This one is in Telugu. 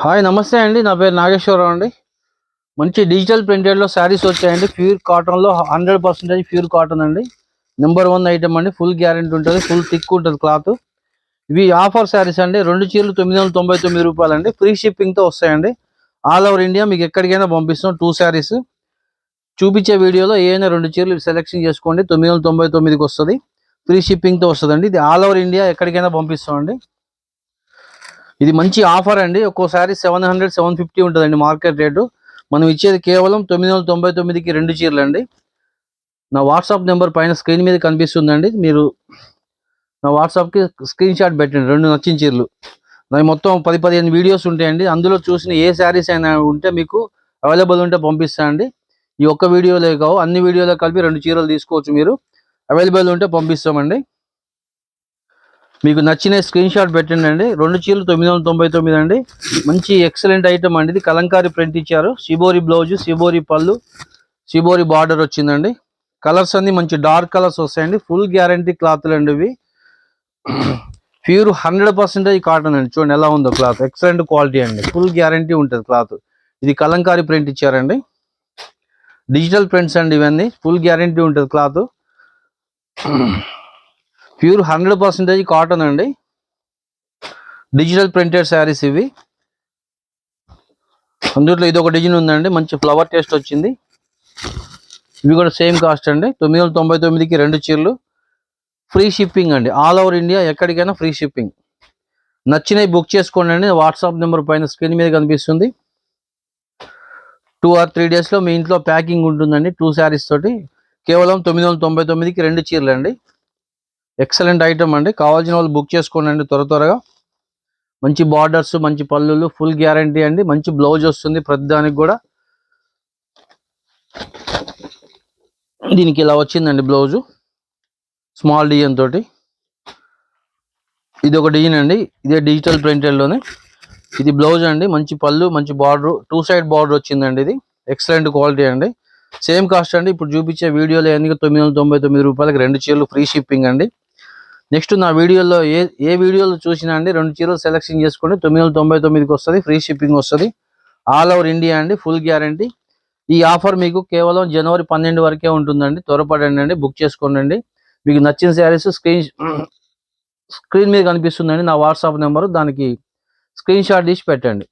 హాయ్ నమస్తే అండి, నా పేరు నాగేశ్వరరావు అండి. మంచి డిజిటల్ ప్రింటెడ్లో శారీస్ వచ్చాయండి. ప్యూర్ కాటన్లో 100% ప్యూర్ కాటన్ అండి. నెంబర్ 1 ఐటమ్ అండి. ఫుల్ గ్యారెంటీ ఉంటుంది, ఫుల్ థిక్ ఉంటుంది క్లాత్. ఇవి ఆఫర్ శారీస్ అండి. 2 చీరలు 999 రూపాయలు అండి. ఫ్రీ షిప్పింగ్తో వస్తాయండి. ఆల్ ఓవర్ ఇండియా మీకు ఎక్కడికైనా పంపిస్తాం. 2 శారీస్ చూపించే వీడియోలో ఏదైనా 2 చీరలు సెలెక్షన్ చేసుకోండి. 999కి వస్తుంది. ఫ్రీ షిప్పింగ్తో వస్తుందండి. ఇది ఆల్ ఓవర్ ఇండియా ఎక్కడికైనా పంపిస్తామండి. ఇది మంచి ఆఫర్ అండి. ఒక్కోసారి 700 750 ఉంటుందండి మార్కెట్ రేటు. మనం ఇచ్చేది కేవలం 999కి 2 చీరలు అండి. నా వాట్సాప్ నెంబర్ పైన స్క్రీన్ మీద కనిపిస్తుందండి. మీరు నా వాట్సాప్కి స్క్రీన్ షాట్ పెట్టండి 2 నచ్చిన చీరలు. నాకు మొత్తం 10-15 వీడియోస్ ఉంటాయండి. అందులో చూసిన ఏ శారీస్ అయినా ఉంటే మీకు అవైలబుల్ ఉంటే పంపిస్తానండి. ఈ ఒక్క వీడియోలే కావు, అన్ని వీడియోలో కలిపి 2 చీరలు తీసుకోవచ్చు. మీరు అవైలబుల్ ఉంటే పంపిస్తామండి. మీకు నచ్చిన స్క్రీన్ షాట్ పెట్టండి అండి. 2 చీరలు 999 అండి. మంచి ఎక్సలెంట్ ఐటమ్ అండి. ఇది కలంకారీ ప్రింట్ ఇచ్చారు. షిబోరి బ్లౌజ్, షిబోరి పళ్ళు, షిబోరి బార్డర్ వచ్చిందండి. కలర్స్ అన్ని మంచి డార్క్ కలర్స్ వస్తాయండి. ఫుల్ గ్యారంటీ క్లాత్లు అండి ఇవి. ప్యూర్ 100% కాటన్ అండి. చూడండి ఎలా ఉందో క్లాత్, ఎక్సలెంట్ క్వాలిటీ అండి. ఫుల్ గ్యారంటీ ఉంటుంది క్లాత్. ఇది కలంకారీ ప్రింట్ ఇచ్చారండి. డిజిటల్ ప్రింట్స్ అండి ఇవన్నీ. ఫుల్ గ్యారంటీ ఉంటుంది క్లాత్. ప్యూర్ 100% కాటన్ అండి. డిజిటల్ ప్రింటెడ్ శారీస్ ఇవి. అందులో ఇది ఒక డిజైన్ ఉందండి, మంచి ఫ్లవర్ టేస్ట్ వచ్చింది. ఇవి కూడా సేమ్ కాస్ట్ అండి. 999కి 2 చీరలు. ఫ్రీ షిప్పింగ్ అండి. ఆల్ ఓవర్ ఇండియా ఎక్కడికైనా ఫ్రీ షిప్పింగ్. నచ్చినవి బుక్ చేసుకోండి అండి. వాట్సాప్ నెంబర్ పైన స్క్రీన్ మీద కనిపిస్తుంది. 2 or 3 డేస్లో మీ ఇంట్లో ప్యాకింగ్ ఉంటుందండి. 2 శారీస్ తోటి కేవలం 999కి 2 చీరలు అండి. ఎక్సలెంట్ ఐటమ్ అండి. కావాల్సిన వాళ్ళు బుక్ చేసుకోండి త్వరగా. మంచి బార్డర్స్, మంచి పళ్ళులు, ఫుల్ గ్యారంటీ అండి. మంచి బ్లౌజ్ వస్తుంది ప్రతిదానికి కూడా. దీనికి ఇలా వచ్చిందండి బ్లౌజు, స్మాల్ డిజైన్ తోటి. ఇది ఒక డిజైన్ అండి. ఇదే డిజిటల్ ప్రింటెడ్లోనే. ఇది బ్లౌజ్ అండి. మంచి పళ్ళు, మంచి బార్డర్, 2 సైడ్ బార్డర్ వచ్చిందండి. ఇది ఎక్సలెంట్ క్వాలిటీ అండి. సేమ్ కాస్ట్ అండి. ఇప్పుడు చూపించే వీడియోలో అన్ని 999 రూపాయలకి 2 చీరలు ఫ్రీ షిప్పింగ్ అండి. నెక్స్ట్ నా వీడియోలో ఏ వీడియోలో చూసినా అండి 2 చీరలు సెలెక్షన్ చేసుకోండి. 999కి వస్తుంది. ఫ్రీ షిప్పింగ్ వస్తుంది. ఆల్ ఓవర్ ఇండియా అండి. Full guarantee. ఈ ఆఫర్ మీకు కేవలం జనవరి 12 వరకే ఉంటుందండి. త్వరపడండి అండి, బుక్ చేసుకోండి. మీకు నచ్చిన శారీస్ స్క్రీన్ మీద కనిపిస్తుందండి నా వాట్సాప్ నెంబరు. దానికి స్క్రీన్ షాట్ తీసి పెట్టండి.